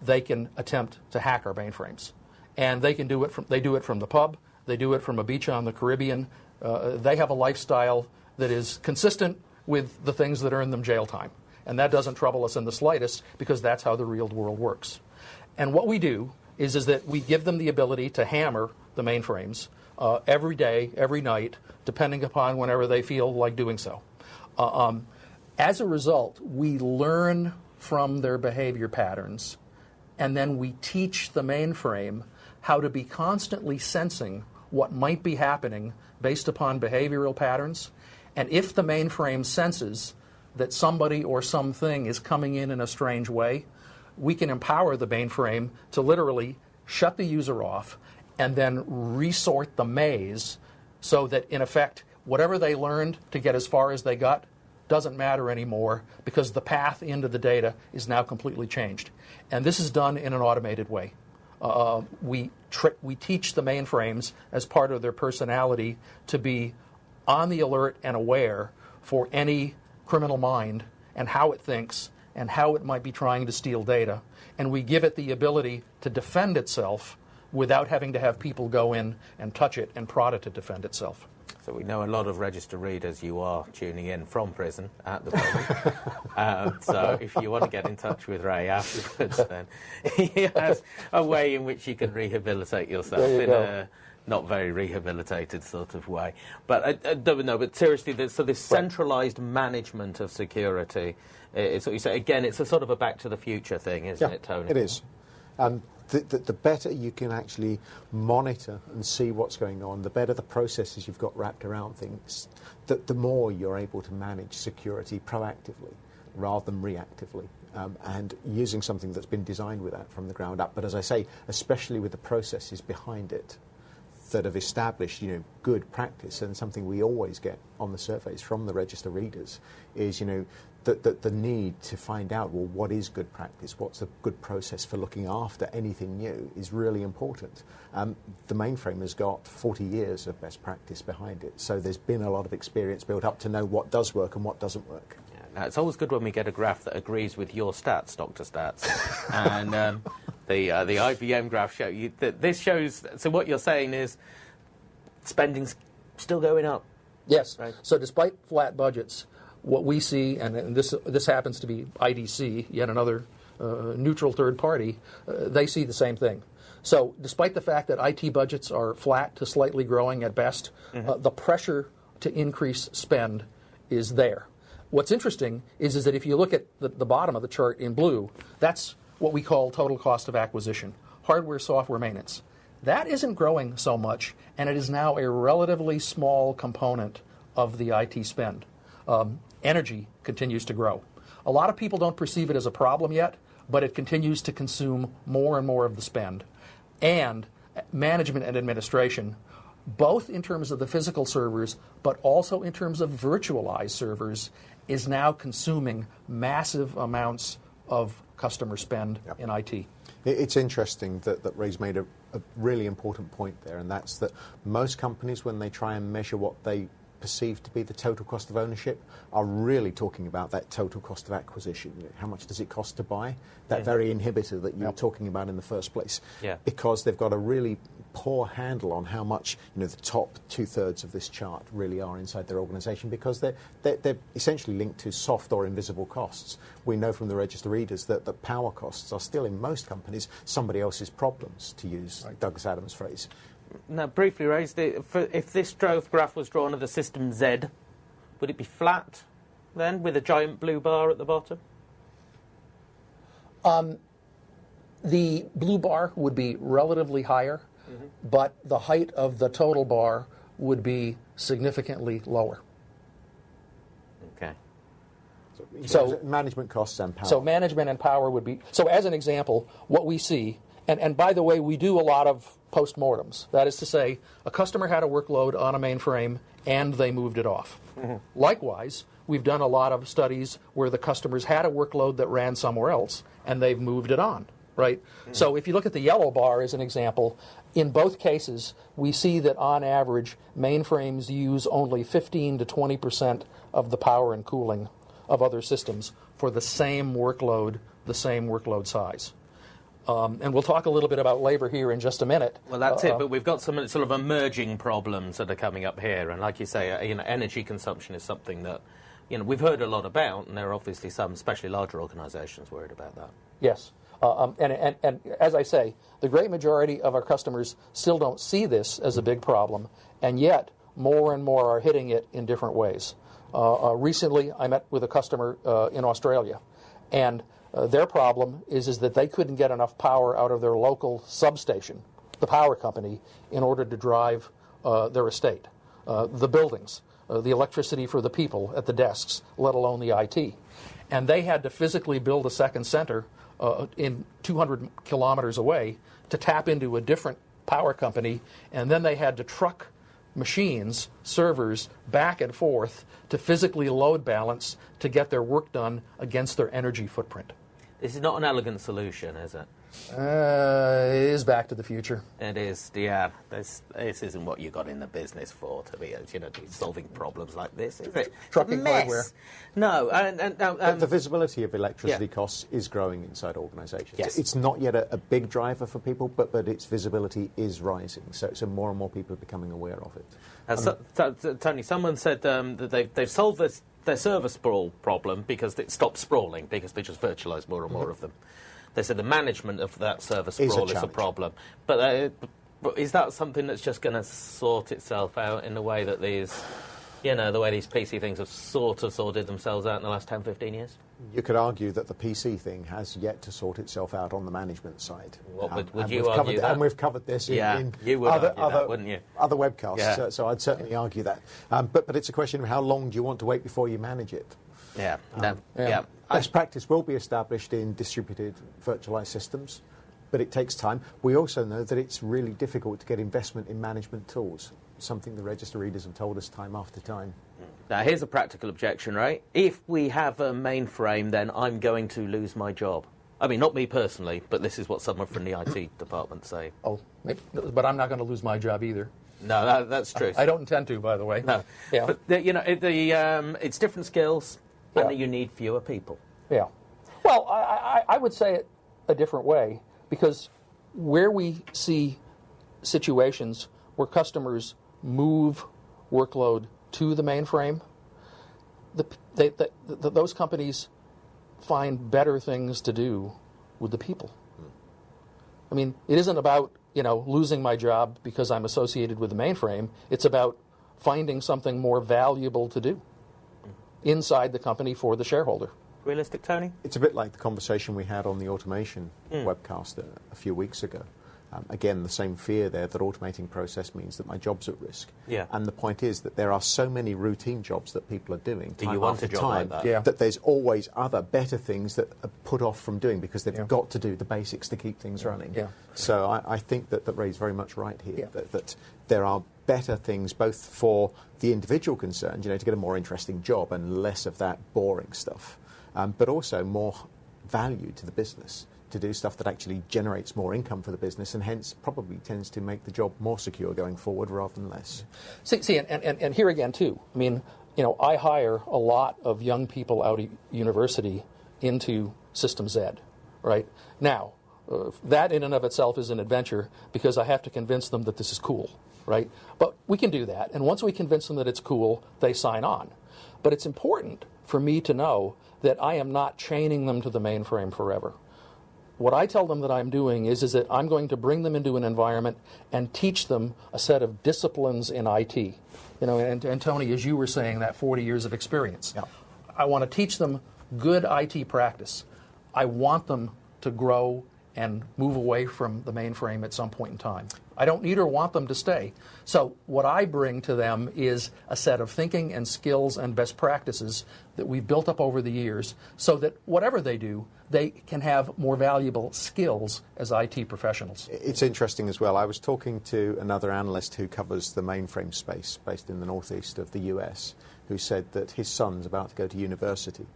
they can attempt to hack our mainframes. And they can do it from the pub, they do it from a beach on the Caribbean. They have a lifestyle that is consistent with the things that earn them jail time. And that doesn't trouble us in the slightest because that's how the real world works. And what we do is that we give them the ability to hammer the mainframes every day, every night, depending upon whenever they feel like doing so. As a result, we learn from their behavior patterns, and then we teach the mainframe how to be constantly sensing what might be happening based upon behavioral patterns. And if the mainframe senses that somebody or something is coming in a strange way, we can empower the mainframe to literally shut the user off and then resort the maze so that, in effect, whatever they learned to get as far as they got doesn't matter anymore because the path into the data is now completely changed. And this is done in an automated way. We teach the mainframes as part of their personality to be on the alert and aware for any criminal mind and how it thinks and how it might be trying to steal data. And we give it the ability to defend itself without having to have people go in and touch it and prod it to defend itself. So we know a lot of register readers you are tuning in from prison at the moment. So if you want to get in touch with Ray afterwards, then he has a way in which you can rehabilitate yourself in a not very rehabilitated sort of way. But I don't know, but seriously, this centralized management of security, it's what you say, again, it's a sort of a back to the future thing, isn't it, Tony? It is. The better you can actually monitor and see what's going on, the better the processes you've got wrapped around things, the more you're able to manage security proactively rather than reactively, and using something that's been designed with that from the ground up. But as I say, especially with the processes behind it that have established, good practice, and something we always get on the surveys from the register readers is, the need to find out, well, what is good practice? What's a good process for looking after anything new is really important. The mainframe has got 40 years of best practice behind it, so there's been a lot of experience built up to know what does work and what doesn't work. Yeah, now, it's always good when we get a graph that agrees with your stats, Dr. Stats. And the IBM graph show you that this shows. So what you're saying is spending's still going up. Yes. Right. So despite flat budgets, what we see, and this happens to be IDC, yet another neutral third party, they see the same thing. So despite the fact that IT budgets are flat to slightly growing at best, the pressure to increase spend is there. What's interesting is that if you look at the bottom of the chart in blue, that's what we call total cost of acquisition, hardware, software maintenance. That isn't growing so much, and it is now a relatively small component of the IT spend. Energy continues to grow. A lot of people don't perceive it as a problem yet, but it continues to consume more and more of the spend. And management and administration, both in terms of the physical servers, but also in terms of virtualized servers, is now consuming massive amounts of customer spend in IT. It's interesting that Ray's made a really important point there, and that's that most companies, when they try and measure what they perceived to be the total cost of ownership are really talking about that total cost of acquisition. How much does it cost to buy? That very inhibitor that you were talking about in the first place. Yeah. Because they've got a really poor handle on how much the top 2/3 of this chart really are inside their organisation, because they're essentially linked to soft or invisible costs. We know from the register readers that the power costs are still in most companies somebody else's problems, to use Douglas Adams' phrase. Now, briefly raised, if this graph was drawn of the system Z, would it be flat then, with a giant blue bar at the bottom? The blue bar would be relatively higher, but the height of the total bar would be significantly lower. Okay. So management costs and power. So management and power would be... So as an example, what we see, and by the way, we do a lot of postmortems. That is to say, a customer had a workload on a mainframe and they moved it off. Likewise, we've done a lot of studies where the customers had a workload that ran somewhere else and they've moved it on, right? So if you look at the yellow bar as an example, in both cases, we see that on average, mainframes use only 15 to 20% of the power and cooling of other systems for the same workload size. And we'll talk a little bit about labor here in just a minute. Well, that's it, but we've got some sort of emerging problems that are coming up here. And like you say, energy consumption is something that we've heard a lot about, and there are obviously some, especially larger organizations, worried about that. Yes. And as I say, the great majority of our customers still don't see this as a big problem, and yet more and more are hitting it in different ways. Recently, I met with a customer in Australia, and their problem is that they couldn't get enough power out of their local substation, the power company, in order to drive their estate, the buildings, the electricity for the people at the desks, let alone the IT. And they had to physically build a second center in 200 kilometers away to tap into a different power company, and then they had to truck machines, servers, back and forth to physically load balance to get their work done against their energy footprint. This is not an elegant solution, is it? It is Back to the Future. It is, yeah. This isn't what you got in the business for, to be solving problems like this, is it? Trucking hardware. No. The visibility of electricity costs is growing inside organisations. Yes. It's not yet a big driver for people, but its visibility is rising. So more and more people are becoming aware of it. Tony, someone said that they've solved their server sprawl problem because it stopped sprawling, because they just virtualize more and more of them. They said the management of that server sprawl is a problem. But is that something that's just going to sort itself out in the way that these, the way these PC things have sort of sorted themselves out in the last 10, 15 years? You could argue that the PC thing has yet to sort itself out on the management side. Would you argue that? And we've covered this in you would other, argue that, wouldn't you? Other webcasts, Yeah. so I'd certainly argue that. But it's a question of how long do you want to wait before you manage it? Yeah. Best practice will be established in distributed virtualized systems, but it takes time. We also know that it's really difficult to get investment in management tools, something the register readers have told us time after time. Now, here's a practical objection, right? If we have a mainframe, then I'm going to lose my job. I mean, not me personally, but this is what someone from the IT department say. Oh, maybe, but I'm not going to lose my job either. No, that's true. I don't intend to, by the way. No. Yeah. But, it's different skills, and you need fewer people. Yeah. Well, I would say it a different way, because where we see situations where customers move workload to the mainframe, those companies find better things to do with the people. I mean, it isn't about, losing my job because I'm associated with the mainframe. It's about finding something more valuable to do inside the company for the shareholder. Realistic, Tony? It's a bit like the conversation we had on the automation webcast a few weeks ago. Again, the same fear there that automating process means that my job's at risk. Yeah. And the point is that there are so many routine jobs that people are doing Do time you want after a job time like that? that there's always other better things that are put off from doing because they've got to do the basics to keep things running. Yeah. So I think that Ray's very much right here, that there are better things both for the individual concerned, to get a more interesting job and less of that boring stuff, but also more value to the business, to do stuff that actually generates more income for the business, and hence probably tends to make the job more secure going forward rather than less. See, and here again too. I mean, I hire a lot of young people out of university into Systems Ed, right? Now, that in and of itself is an adventure because I have to convince them that this is cool, right? But we can do that, and once we convince them that it's cool, they sign on. But it's important for me to know that I am not chaining them to the mainframe forever. What I tell them that I'm doing is that I'm going to bring them into an environment and teach them a set of disciplines in IT. And Tony, as you were saying, that 40 years of experience. Yeah. I want to teach them good IT practice. I want them to grow and move away from the mainframe at some point in time. I don't need or want them to stay. So what I bring to them is a set of thinking and skills and best practices that we've built up over the years so that whatever they do, they can have more valuable skills as IT professionals. It's interesting as well. I was talking to another analyst who covers the mainframe space based in the northeast of the US, who said that his son's about to go to university.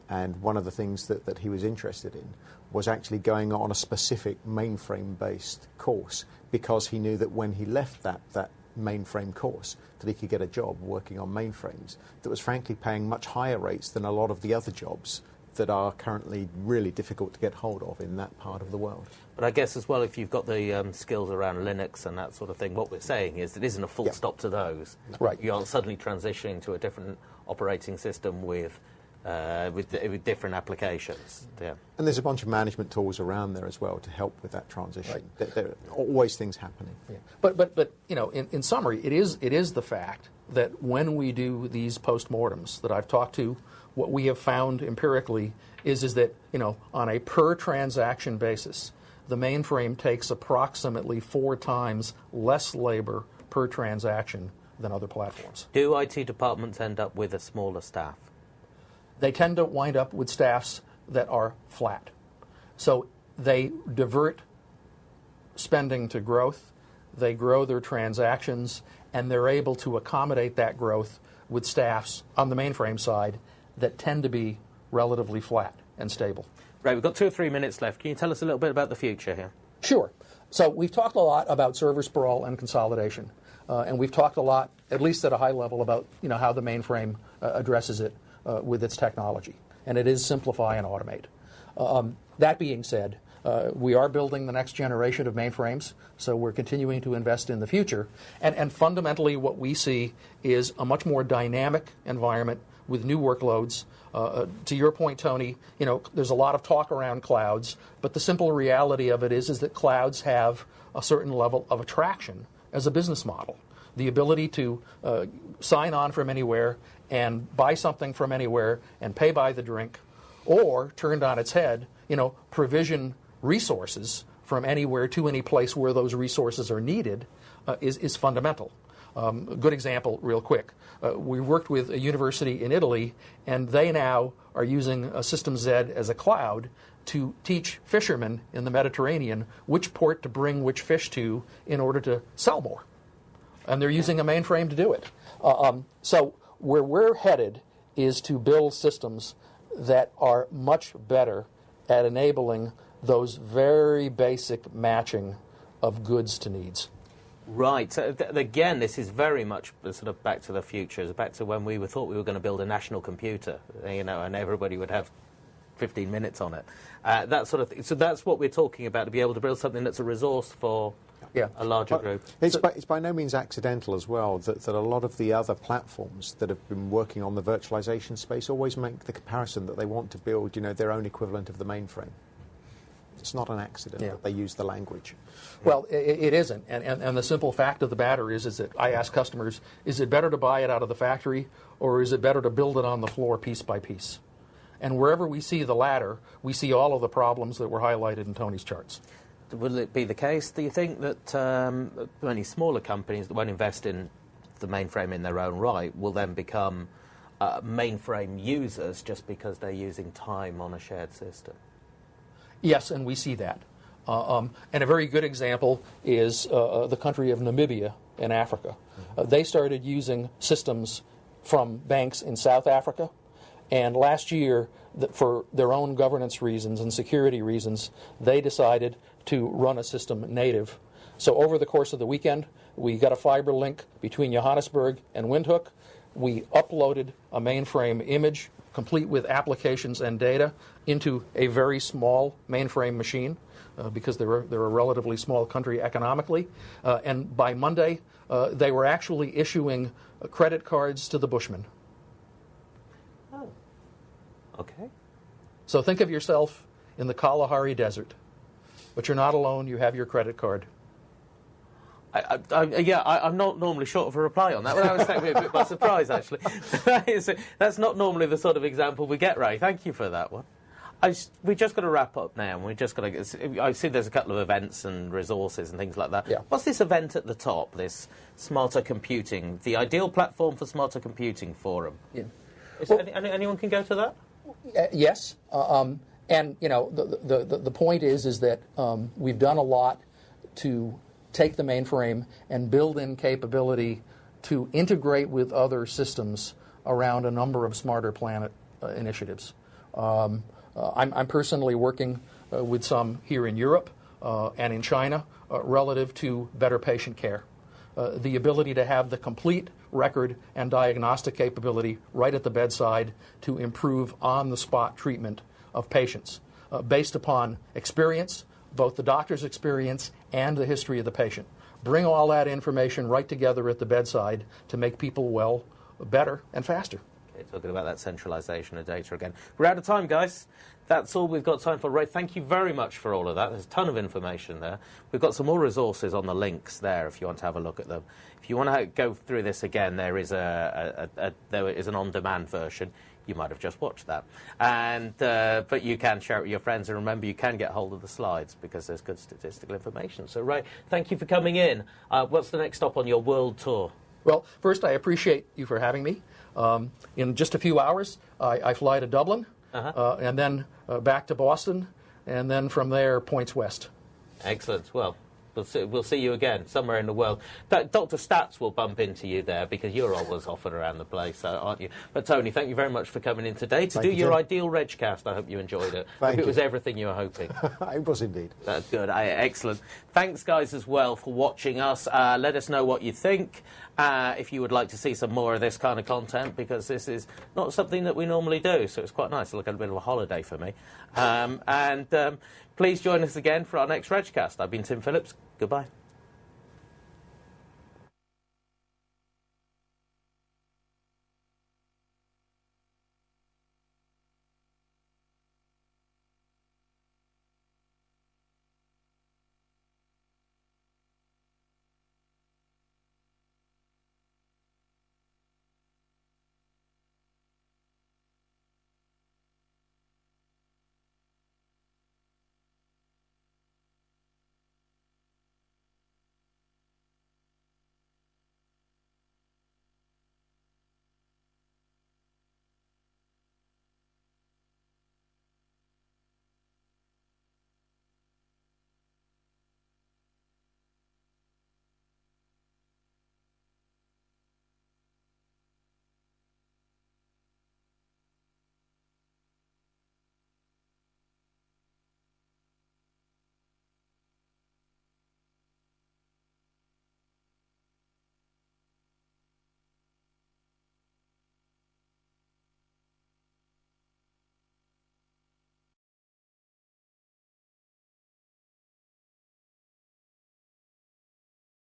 And one of the things that he was interested in was actually going on a specific mainframe-based course because he knew that when he left that mainframe course that he could get a job working on mainframes that was frankly paying much higher rates than a lot of the other jobs that are currently really difficult to get hold of in that part of the world. But I guess as well, if you've got the skills around Linux and that sort of thing, what we're saying is it isn't a full stop to those. Right. You aren't suddenly transitioning to a different operating system with different applications. Yeah. And there's a bunch of management tools around there as well to help with that transition. Right. There are always things happening. Yeah. But in summary, it is the fact that when we do these postmortems that I've talked to, what we have found empirically is that on a per transaction basis, the mainframe takes approximately 4 times less labor per transaction than other platforms. Do IT departments end up with a smaller staff? They tend to wind up with staffs that are flat. So they divert spending to growth, they grow their transactions, and they're able to accommodate that growth with staffs on the mainframe side that tend to be relatively flat and stable. Right, we've got 2 or 3 minutes left. Can you tell us a little bit about the future here? Sure. So we've talked a lot about server sprawl and consolidation, and we've talked a lot, at least at a high level, about how the mainframe addresses it with its technology, and it is simplify and automate. That being said, we are building the next generation of mainframes, so we're continuing to invest in the future, and fundamentally what we see is a much more dynamic environment with new workloads. To your point, Tony, there's a lot of talk around clouds, but the simple reality of it is that clouds have a certain level of attraction as a business model. The ability to sign on from anywhere and buy something from anywhere and pay by the drink, or turned on its head, provision resources from anywhere to any place where those resources are needed is fundamental. A good example, real quick. We worked with a university in Italy, and they now are using a Systems Z as a cloud to teach fishermen in the Mediterranean which port to bring which fish to in order to sell more. And they're using a mainframe to do it. So where we're headed is to build systems that are much better at enabling those very basic matching of goods to needs. Right. So again, this is very much sort of back to the future. It's back to when we thought we were going to build a national computer, and everybody would have 15 minutes on it. That sort of thing. So that's what we're talking about, to be able to build something that's a resource for a larger group. It's by no means accidental as well that a lot of the other platforms that have been working on the virtualization space always make the comparison that they want to build their own equivalent of the mainframe. It's not an accident that they use the language. Well, it isn't. And the simple fact of the matter is that I ask customers, is it better to buy it out of the factory, or is it better to build it on the floor piece by piece? And wherever we see the latter, we see all of the problems that were highlighted in Tony's charts. Will it be the case, do you think, that many smaller companies that won't invest in the mainframe in their own right will then become mainframe users just because they're using time on a shared system? Yes, and we see that. And a very good example is the country of Namibia in Africa. They started using systems from banks in South Africa, And last year, for their own governance reasons and security reasons, they decided to run a system native. So over the course of the weekend, we got a fiber link between Johannesburg and Windhoek. We uploaded a mainframe image, complete with applications and data, into a very small mainframe machine, because they're a relatively small country economically. And by Monday, they were actually issuing credit cards to the Bushmen. Oh, okay. So think of yourself in the Kalahari Desert, but you're not alone. You have your credit card. I'm not normally short of a reply on that, but that was taking me a bit by surprise, actually. That's not normally the sort of example we get, Ray. Thank you for that one. We just got to wrap up now, and we just got to. I see there's a couple of events and resources and things like that. Yeah. What's this event at the top? This smarter computing, the ideal platform for smarter computing forum. Yeah. Anyone can go to that? Yes, and you know the point is that we've done a lot to take the mainframe and build in capability to integrate with other systems around a number of smarter planet initiatives. I'm personally working with some here in Europe and in China relative to better patient care. The ability to have the complete record and diagnostic capability right at the bedside to improve on-the-spot treatment of patients based upon experience, both the doctor's experience and the history of the patient. Bring all that information right together at the bedside to make people well, better, and faster. Okay, talking about that centralization of data again. We're out of time, guys. That's all we've got time for. Ray, thank you very much for all of that. There's a ton of information there. We've got some more resources on the links there if you want to have a look at them. If you want to go through this again, there is an on-demand version. You might have just watched that. And but you can share it with your friends. And remember, you can get hold of the slides because there's good statistical information. So, Ray, thank you for coming in. What's the next stop on your world tour? Well, first, I appreciate you for having me. In just a few hours, I fly to Dublin, and then back to Boston, and then from there, points west. Excellent. Well, we'll see you again somewhere in the world. Dr. Stats will bump into you there because you're always off and around the place, aren't you? But, Tony, thank you very much for coming in today to do your ideal Regcast. I hope you enjoyed it. I hope it was everything you were hoping. It was indeed. That's good. Excellent. Thanks, guys, as well for watching us. Let us know what you think. If you would like to see some more of this kind of content, because this is not something that we normally do, so it's quite nice. It's like a bit of a holiday for me. Please join us again for our next Regcast. I've been Tim Phillips. Goodbye.